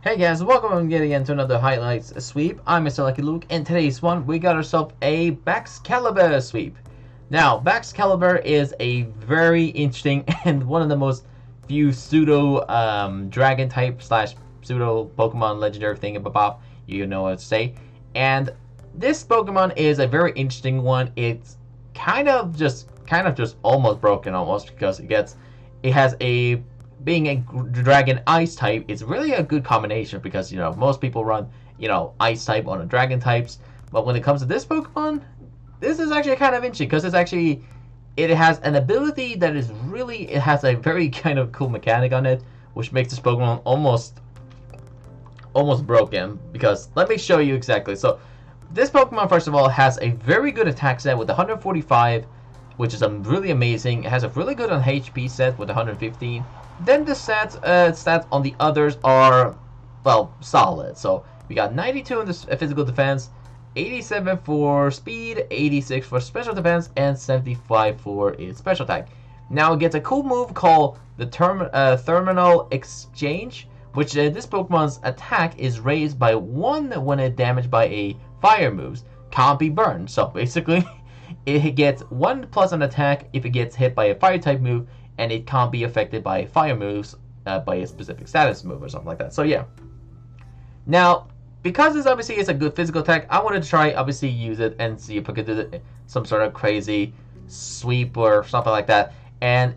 Hey guys, welcome again to another highlights sweep. I'm Mr. Lucky Luke, and today's one we got ourselves a BAXCALIBUR sweep. Now, BAXCALIBUR is a very interesting and one of the most few pseudo dragon type slash pseudo Pokemon legendary thing about you know what to say. And this Pokemon is a very interesting one. It's kind of just almost broken almost because it has a being a dragon ice type is really a good combination because most people run ice type on the dragon types, but when it comes to this Pokemon, this is actually kind of interesting because it has an ability that is really it has a very kind of cool mechanic on it, which makes this Pokemon almost broken. Because let me show you exactly. So this Pokemon, first of all, has a very good attack set with 145, which is really amazing. It has a really good on HP set with 115. Then the stats on the others are, well, solid. So we got 92 in the physical defense, 87 for speed, 86 for special defense, and 75 for its special attack. Now it gets a cool move called the Terminal Exchange, which this Pokemon's attack is raised by 1 when it's damaged by a fire moves. Can't be burned. So basically, it gets 1 plus on attack if it gets hit by a fire type move, and it can't be affected by fire moves by a specific status move or something like that. So yeah. Now, because this obviously is a good physical attack, I wanted to try obviously use it and see if I could do some sort of crazy sweep or something like that. And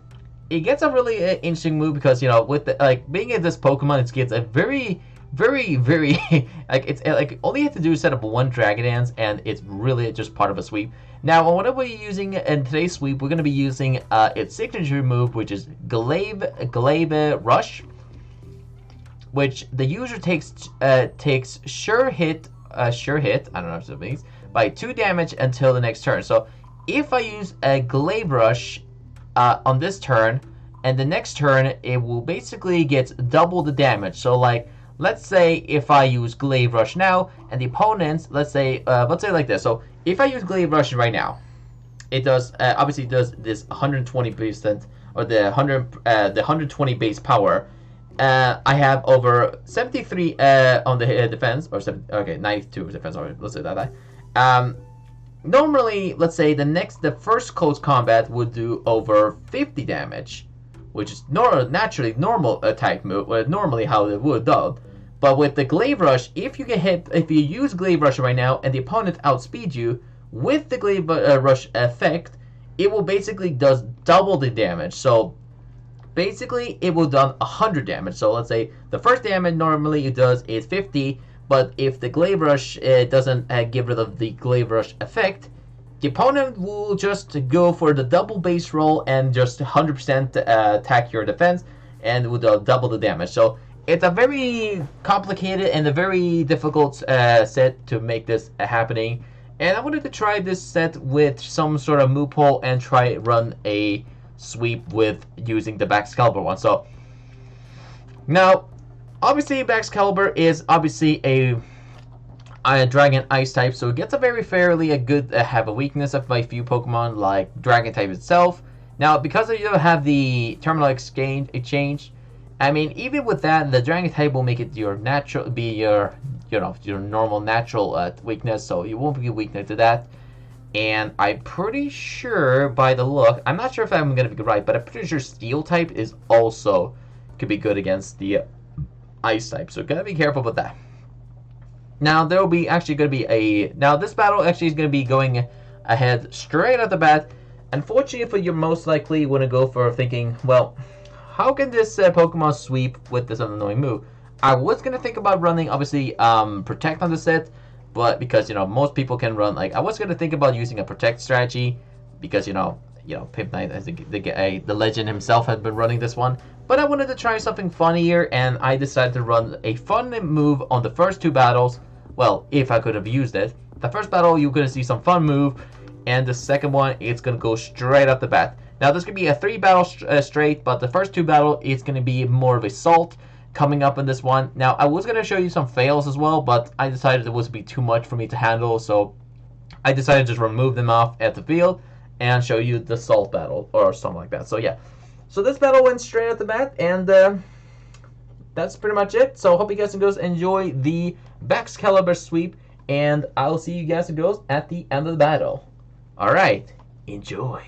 it gets a really interesting move because with being in this Pokemon, it gets a very like all you have to do is set up 1 Dragon Dance, and it's really just part of a sweep. Now, what are we using in today's sweep? We're going to be using its signature move, which is Glaive Rush, which the user takes sure hit. I don't know what it means, by 2 damage until the next turn. So if I use a Glaive Rush on this turn, and the next turn it will basically get double the damage. So like, let's say if I use Glaive Rush now, and the opponents, let's say like this. So if I use Glaive Rush right now, it does obviously does this 120%, or the 120 base power. I have over 73 on the defense, or 92 defense. Or let's say that. Normally, let's say the first close combat would do over 50 damage, which is naturally normal attack move, normally how it would though. But with the Glaive Rush, if you use Glaive Rush right now and the opponent outspeeds you with the Glaive Rush effect, it will basically does double the damage. So basically it will done 100 damage. So let's say the first damage normally it does is 50, but if the Glaive Rush doesn't get rid of the Glaive Rush effect, the opponent will just go for the double base roll and just 100% attack your defense, and will double the damage. So it's a very complicated and a very difficult set to make this happening. And I wanted to try this set with some sort of move pool and try run a sweep with using the BAXCALIBUR one. So now, obviously BAXCALIBUR is obviously a dragon ice type, so it gets a very fairly a good have a weakness of a few Pokemon like dragon type itself. Now, because you don't have the terminal exchange, I mean, even with that, the dragon type will make it your normal natural weakness, so you won't be weak to that. And I'm pretty sure by the look, I'm not sure if I'm gonna be right, but I'm pretty sure steel type is also could be good against the ice type, so gotta be careful with that. Now there will be actually going to be this battle actually is going to be going ahead straight off the bat. Unfortunately for you, most likely want to go for thinking, well, how can this Pokemon sweep with this annoying move? I was going to think about running obviously Protect on the set, but because most people can run, like I was going to think about using a Protect strategy because Pimpnites, I think the legend himself had been running this one. But I wanted to try something funnier, and I decided to run a fun move on the first 2 battles. Well, if I could have used it. The first battle, you're going to see some fun move, and the second one, it's going to go straight off the bat. Now, there's going to be a 3 battle straight, but the first 2 battle, it's going to be more of a salt coming up in this one. Now, I was going to show you some fails as well, but I decided it was be too much for me to handle, so I decided to just remove them off at the field and show you the salt battle or something like that. So yeah, so this battle went straight at the bat, and that's pretty much it. So hope you guys and girls enjoy the BAXCALIBUR sweep, and I'll see you guys and girls at the end of the battle. Alright, enjoy.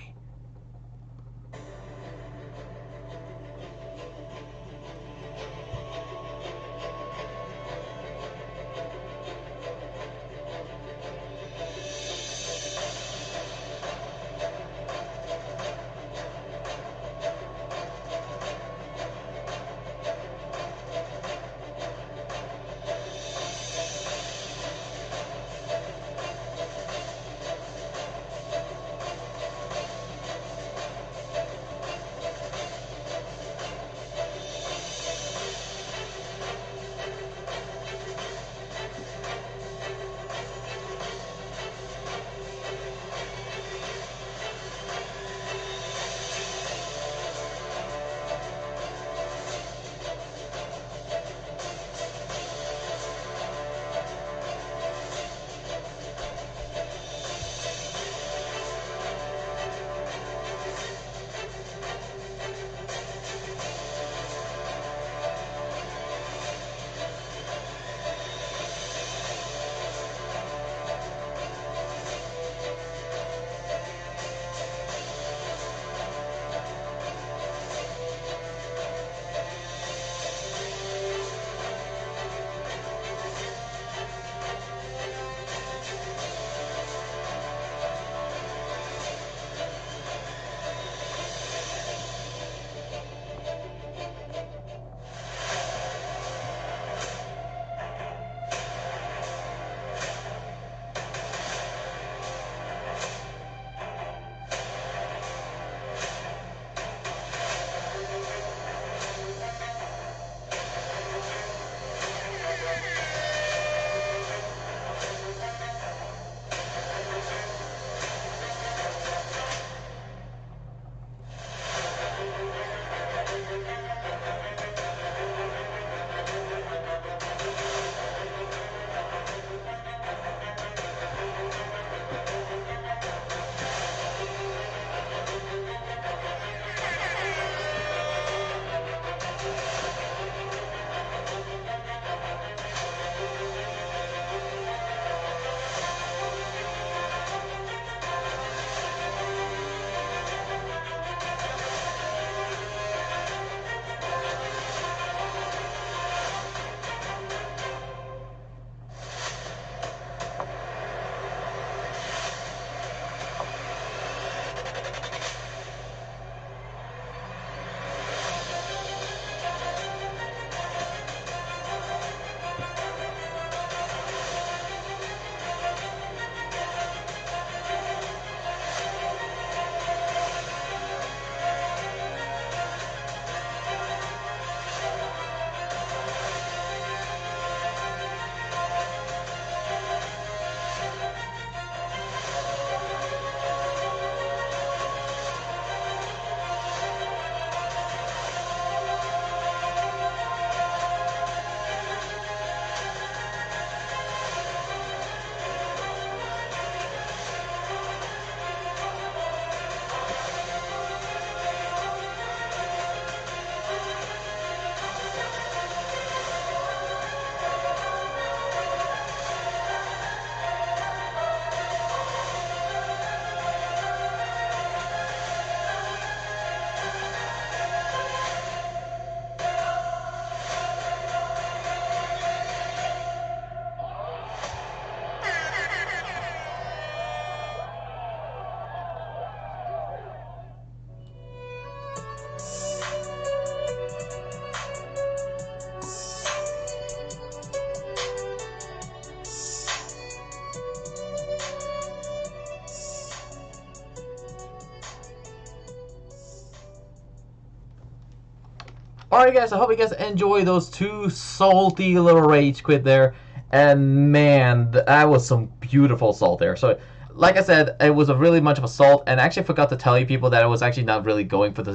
Alright guys, I hope you guys enjoy those two salty little rage quit there. And man, that was some beautiful salt there. So, like I said, it was a really much of a salt, and I actually forgot to tell you people that I was actually not really going for the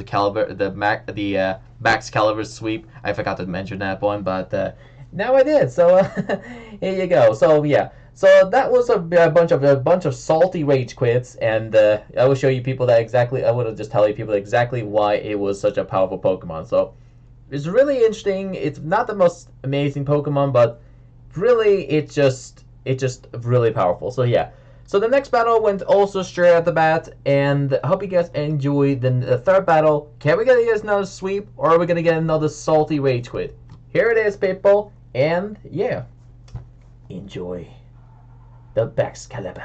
BAXCALIBUR sweep. I forgot to mention that one, but now I did. So here you go. So yeah, so that was a bunch of salty rage quits, and I will show you people that exactly. I will just tell you people exactly why it was such a powerful Pokemon. So is really interesting. It's not the most amazing Pokemon, but really it's just really powerful. So yeah. So the next battle went also straight at the bat, and I hope you guys enjoyed the third battle. Can we get another sweep, or are we gonna get another salty rage quit? Here it is, people, and yeah, enjoy the BAXCALIBUR.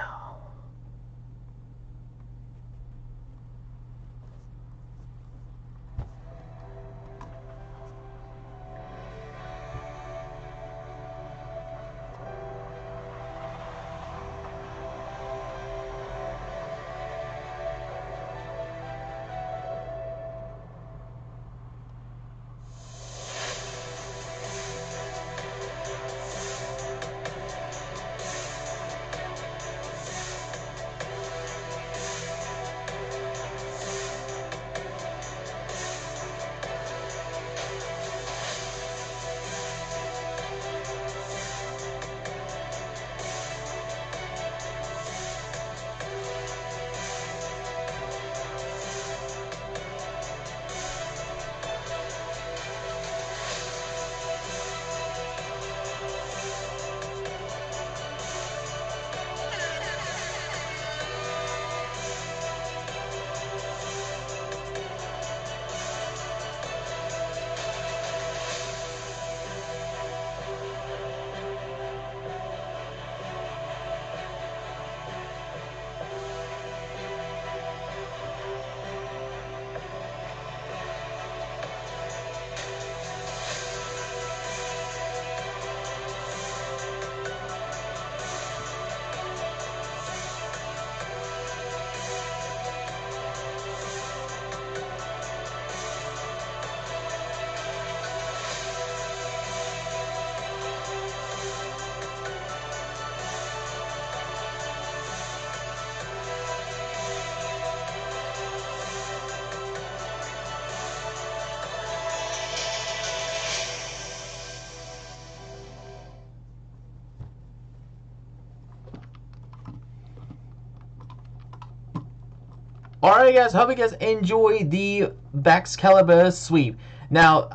Alright guys, hope you guys enjoy the BAXCALIBUR sweep. Now,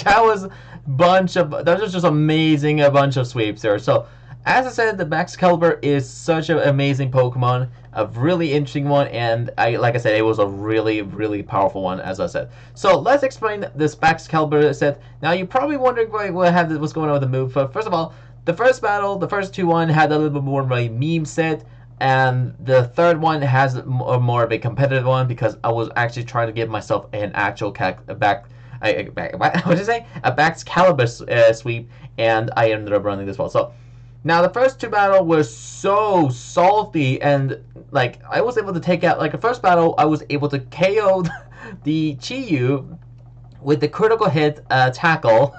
that was just amazing, a bunch of sweeps there. So, as I said, the BAXCALIBUR is such an amazing Pokemon, a really interesting one, and like I said, it was a really, really powerful one, as I said. So, let's explain this BAXCALIBUR set. Now, you're probably wondering what's going on with the move. But first of all, the first battle, the first 2-1 had a little bit more of a meme set, and the third one has more of a competitive one because I was actually trying to give myself an actual what did I say? A BAXCALIBUR sweep, and I ended up running this well. So now the first 2 battles were so salty, and like I was able to take out, like the first battle I was able to KO the Chiyu with the critical hit tackle.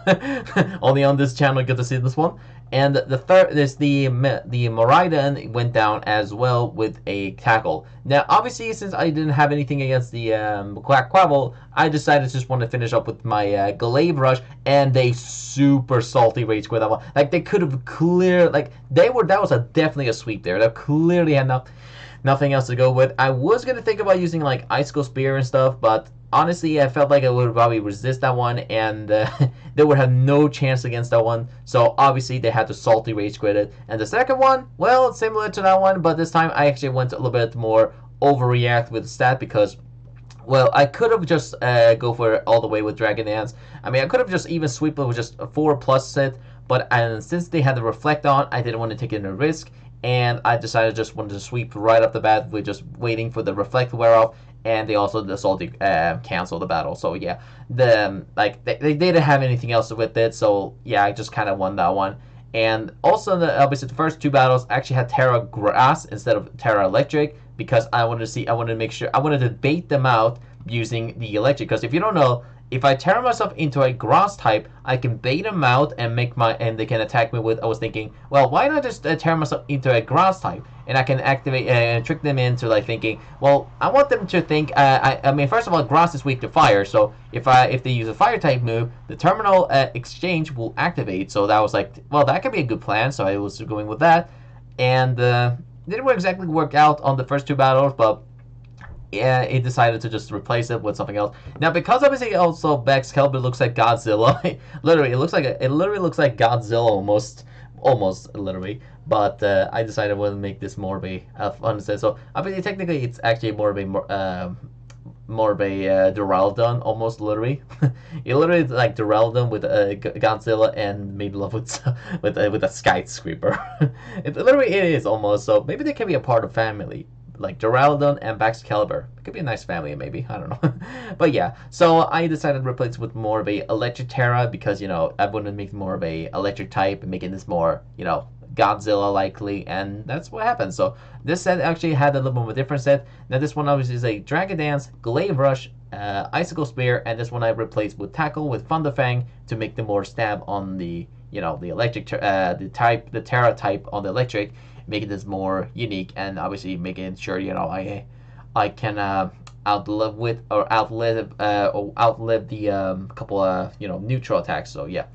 Only on this channel you get to see this one. And the third is the Miraidon went down as well with a tackle. Now, obviously, since I didn't have anything against the Quackquavel, I decided to just want to finish up with my Glaive Rush, and they super salty rage quit that one. Like they could have clear, like that was definitely a sweep there. They clearly had nothing else to go with. I was gonna think about using like Icicle Spear and stuff, but honestly, I felt like I would probably resist that one, and they would have no chance against that one. So obviously, they had to salty rage quit it. And the second one, well, it's similar to that one, but this time I actually went a little bit more overreact with the stat because, well, I could have just go for it all the way with Dragon Dance. I mean, I could have just even sweep it with just a 4+ set, but since they had the Reflect on, I didn't want to take any risk, and I decided just wanted to sweep right off the bat with just waiting for the Reflect to wear off. And they also decided to cancel the battle. So yeah, they didn't have anything else with it. So yeah, I just kind of won that one. And also, obviously, the first 2 battles I actually had Terra Grass instead of Terra Electric because I wanted to bait them out using the Electric. Because if you don't know, if I turn myself into a Grass type, I can bait them out and they can attack me with. I was thinking, well, why not just turn myself into a Grass type, and I can activate and trick them into like thinking, well, I want them to think. I mean, first of all, Grass is weak to fire, so if they use a Fire type move, the Terminal Exchange will activate. So that was like, well, that could be a good plan. So I was going with that, and didn't exactly work out on the first 2 battles, but yeah, it decided to just replace it with something else. Now, because obviously also BAXCALIBUR looks like Godzilla, literally, it literally looks like Godzilla almost literally. But I decided we'll make this more of a fun set. So obviously, technically, it's actually more of a Duraludon, almost literally. It literally is like Duraludon with Godzilla and made love with with a skyscraper. It literally it is almost. So maybe they can be a part of family, like Duraludon and BAXCALIBUR. It could be a nice family, maybe. I don't know. But yeah, so I decided to replace with more of a electric Terra because I wanted to make more of a electric type, making this more Godzilla likely, and that's what happened. So this set actually had a little bit of a different set. Now this one obviously is a Dragon Dance, Glaive Rush, Icicle Spear, and this one I replaced with Tackle with Thunderfang to make the more stab on the the electric the Terra type on the electric, making this more unique and obviously making sure I can outlive the couple neutral attacks. So yeah,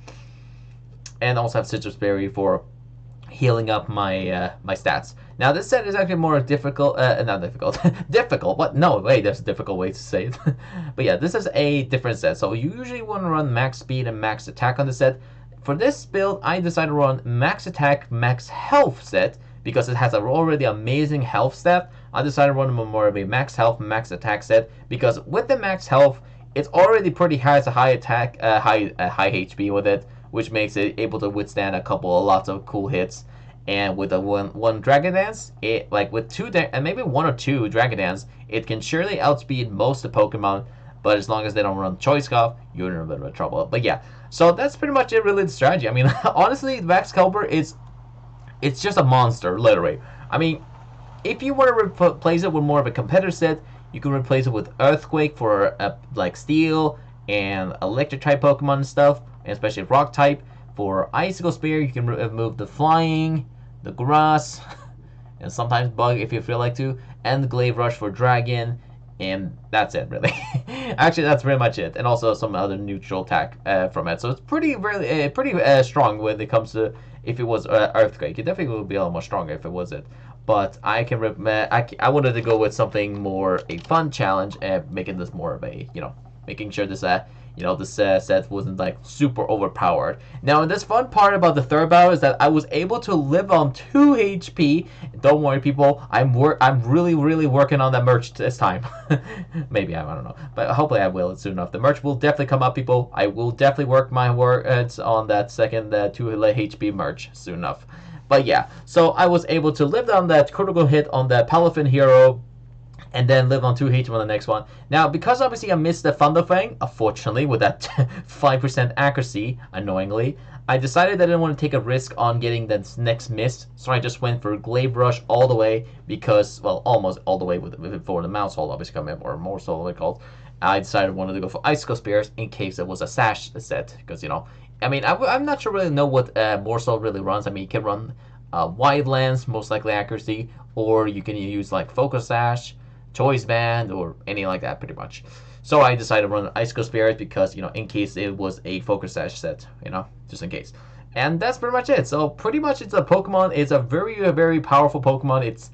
and also have Citrus Berry for healing up my stats. Now this set is actually more difficult, not difficult, difficult. What? No, wait, there's a difficult way to say it. But yeah, this is a different set. So you usually want to run max speed and max attack on the set. For this build, I decided to run max attack, max health set because it has already amazing health stat. I decided to run more of a max health, max attack set because with the max health, it's already pretty high. It's a high attack, high HP with it, which makes it able to withstand lots of cool hits. And with a one Dragon Dance, it like with and maybe one or two Dragon Dance, it can surely outspeed most of the Pokemon. But as long as they don't run Choice Scarf, you're in a bit of trouble. But yeah, so that's pretty much it. Really, the strategy. I mean, honestly, BAXCALIBUR it's just a monster, literally. I mean, if you want to replace it with more of a competitor set, you can replace it with Earthquake for like Steel and Electric type Pokemon and stuff, and especially Rock type. For Icicle Spear, you can remove the Flying, the Grass, and sometimes Bug if you feel like to, and the Glaive Rush for Dragon, and that's it, really. Actually, that's pretty much it, and also some other neutral attack from it. So it's pretty strong when it comes to if it was Earthquake. It definitely would be a lot more stronger if it was it. But I wanted to go with something more a fun challenge and making this more of a making sure this this set wasn't like super overpowered. Now, this fun part about the third battle is that I was able to live on 2 HP. Don't worry, people. I'm really working on that merch this time. Maybe I don't know, but hopefully I will soon enough. The merch will definitely come up, people. I will definitely work my words on that second 2 HP merch soon enough. But yeah, so I was able to live on that critical hit on that Palafin hero, and then live on 2 HP on the next one. Now, because obviously I missed the Thunderfang, unfortunately, with that 5% accuracy, annoyingly, I decided that I didn't want to take a risk on getting the next miss, so I just went for Glaive Rush all the way, because, well, almost all the way for the Mouse Hole, obviously, coming up, or Morsel, what it's called. I decided I wanted to go for Icicle Spears in case it was a Sash set, because, I mean, I'm not sure really know what Morsel really runs. I mean, you can run Wide Lens, most likely accuracy, or you can use, like, Focus Sash, Choice Band, or any like that, pretty much. So I decided to run Icicle Spirit because, in case it was a Focus Sash set, just in case. And that's pretty much it. So pretty much it's a Pokemon. It's a very powerful Pokemon. It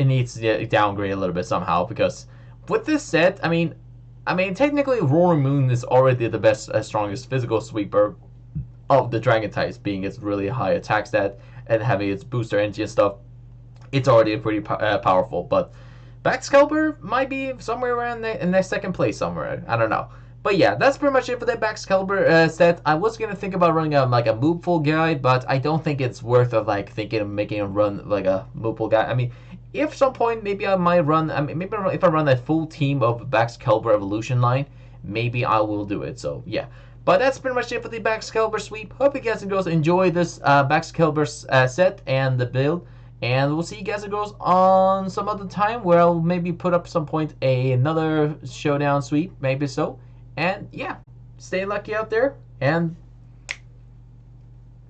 needs to downgrade a little bit somehow because with this set, I mean, technically Roaring Moon is already the best, strongest physical sweeper of the Dragon types, being its really high attack stat and having its booster energy and stuff. It's already pretty powerful, but BAXCALIBUR might be somewhere around in the second place somewhere. I don't know. But yeah, that's pretty much it for the BAXCALIBUR set. I was gonna think about running a Moopful guide, but I don't think it's worth of thinking of making a run like a Moopful guide. I mean, if some point maybe I might run. I mean, maybe if I run a full team of BAXCALIBUR Evolution line, maybe I will do it. So yeah. But that's pretty much it for the BAXCALIBUR sweep. Hope you guys and girls enjoy this BAXCALIBUR set and the build. And we'll see you guys and girls on some other time where I'll maybe put up some point another showdown sweep, maybe so. And yeah, stay lucky out there and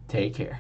take care.